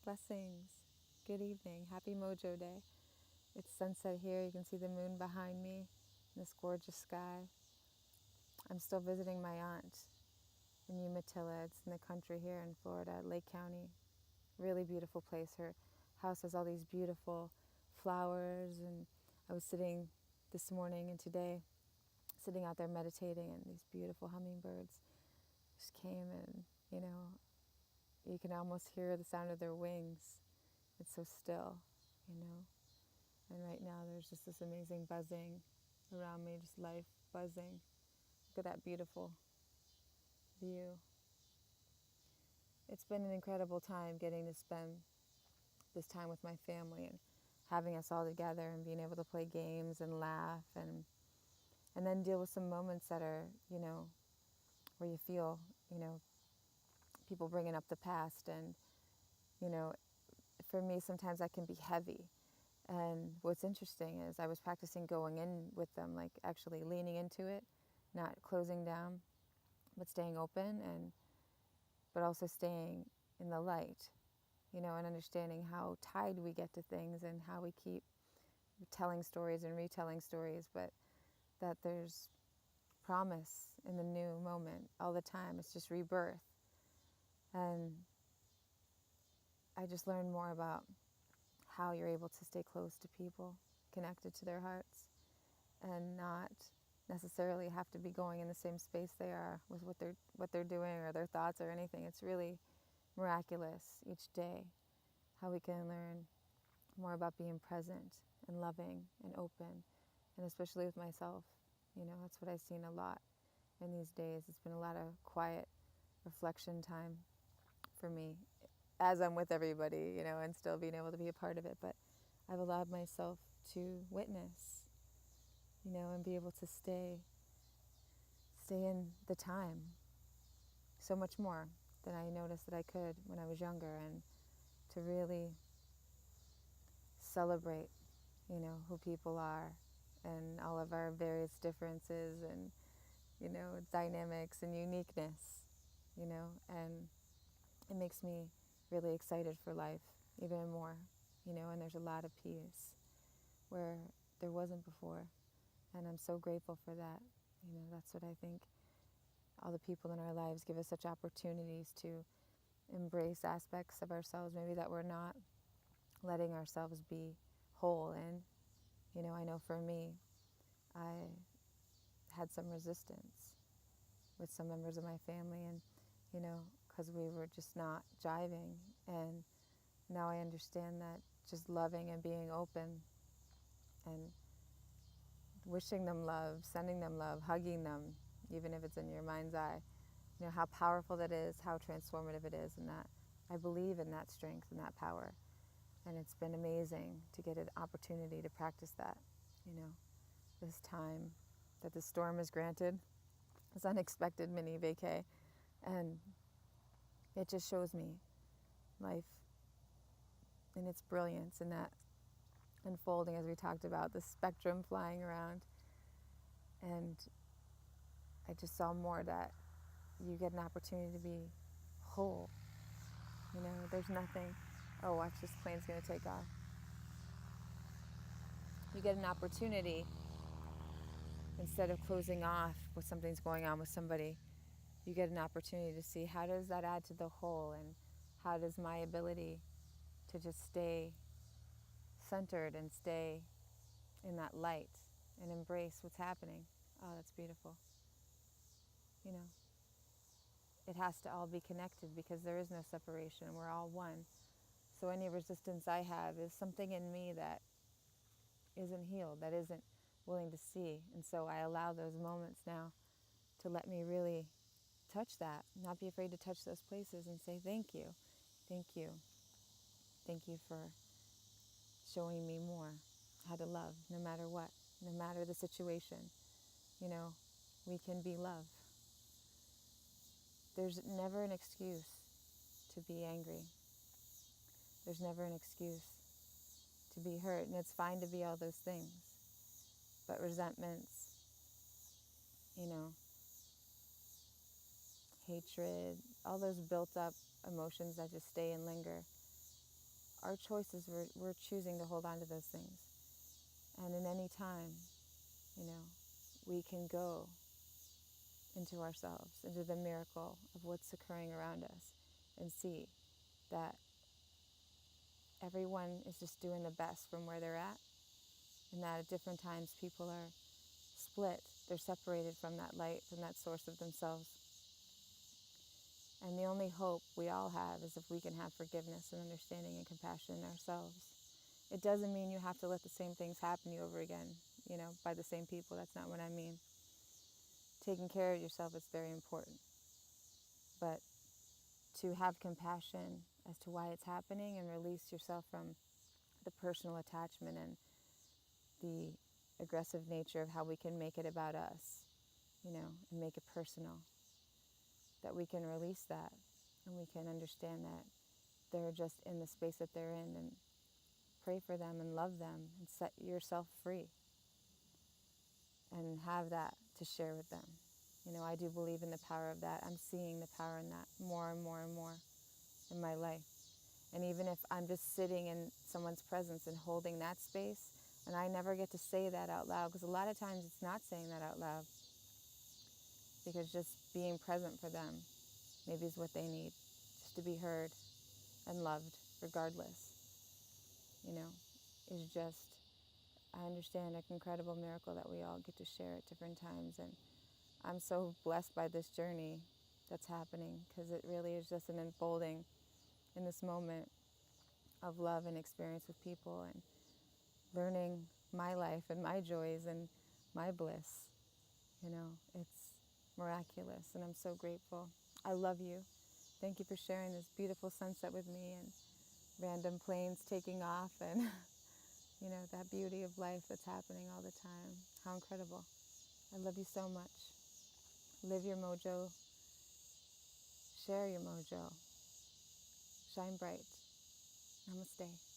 Blessings. Good evening. Happy Mojo Day. It's sunset here. You can see the moon behind me in this gorgeous sky. I'm still visiting my aunt in Umatilla. It's in the country here in Florida, Lake County. Really beautiful place. Her house has all these beautiful flowers, and I was sitting this morning and today, sitting out there meditating, and these beautiful hummingbirds just came, and you can almost hear the sound of their wings. It's so still, And right now there's just this amazing buzzing around me, just life buzzing. Look at that beautiful view. It's been an incredible time getting to spend this time with my family and having us all together and being able to play games and laugh and then deal with some moments that are, where you feel, people bringing up the past. And, for me, sometimes that can be heavy. And what's interesting is I was practicing going in with them, like actually leaning into it, not closing down, but staying open, but also staying in the light, and understanding how tied we get to things and how we keep telling stories and retelling stories, but that there's promise in the new moment all the time. It's just rebirth. And I just learned more about how you're able to stay close to people, connected to their hearts, and not necessarily have to be going in the same space they are with what they're doing or their thoughts or anything. It's really miraculous each day how we can learn more about being present and loving and open, and especially with myself. That's what I've seen a lot in these days. It's been a lot of quiet reflection time for me as I'm with everybody, and still being able to be a part of it. But I've allowed myself to witness, and be able to stay in the time so much more than I noticed that I could when I was younger, and to really celebrate, who people are and all of our various differences and, dynamics and uniqueness, and it makes me really excited for life even more, and there's a lot of peace where there wasn't before. And I'm so grateful for that. That's what I think all the people in our lives give us, such opportunities to embrace aspects of ourselves maybe that we're not letting ourselves be whole in. I know for me, I had some resistance with some members of my family, and because we were just not jiving. And now I understand that just loving and being open and wishing them love, sending them love, hugging them, even if it's in your mind's eye, how powerful that is, how transformative it is, and that I believe in that strength and that power. And it's been amazing to get an opportunity to practice that, this time that the storm is granted, this unexpected mini vacay. And it just shows me life in its brilliance, and that unfolding, as we talked about, the spectrum flying around. And I just saw more that you get an opportunity to be whole. There's nothing, oh, watch, this plane's going to take off. You get an opportunity, instead of closing off when something's going on with somebody, you get an opportunity to see how does that add to the whole, and how does my ability to just stay centered and stay in that light and embrace what's happening. Oh, that's beautiful. It has to all be connected because there is no separation. We're all one. So any resistance I have is something in me that isn't healed, that isn't willing to see. And so I allow those moments now to let me really touch that, not be afraid to touch those places and say, thank you, thank you. Thank you for showing me more how to love, no matter what, no matter the situation. We can be love. There's never an excuse to be angry. There's never an excuse to be hurt. And it's fine to be all those things. But resentments, hatred, all those built up emotions that just stay and linger, our choices, we're choosing to hold on to those things. And in any time, we can go into ourselves, into the miracle of what's occurring around us, and see that everyone is just doing the best from where they're at, and that at different times people are split, they're separated from that light, from that source of themselves. And the only hope we all have is if we can have forgiveness and understanding and compassion in ourselves. It doesn't mean you have to let the same things happen to you over again, by the same people. That's not what I mean. Taking care of yourself is very important. But to have compassion as to why it's happening and release yourself from the personal attachment and the aggressive nature of how we can make it about us, and make it personal. That we can release that, and we can understand that they're just in the space that they're in, and pray for them and love them and set yourself free and have that to share with them. I do believe in the power of that. I'm seeing the power in that more and more and more in my life. And even if I'm just sitting in someone's presence and holding that space, and I never get to say that out loud, because a lot of times it's not saying that out loud, because just being present for them maybe is what they need, just to be heard and loved regardless, is just, I understand, an incredible miracle that we all get to share at different times. And I'm so blessed by this journey that's happening, because it really is just an unfolding in this moment of love and experience with people, and learning my life and my joys and my bliss. It's miraculous, and I'm so grateful. I love you. Thank you for sharing this beautiful sunset with me, and random planes taking off, and that beauty of life that's happening all the time. How incredible. I love you so much. Live your mojo. Share your mojo. Shine bright. Namaste.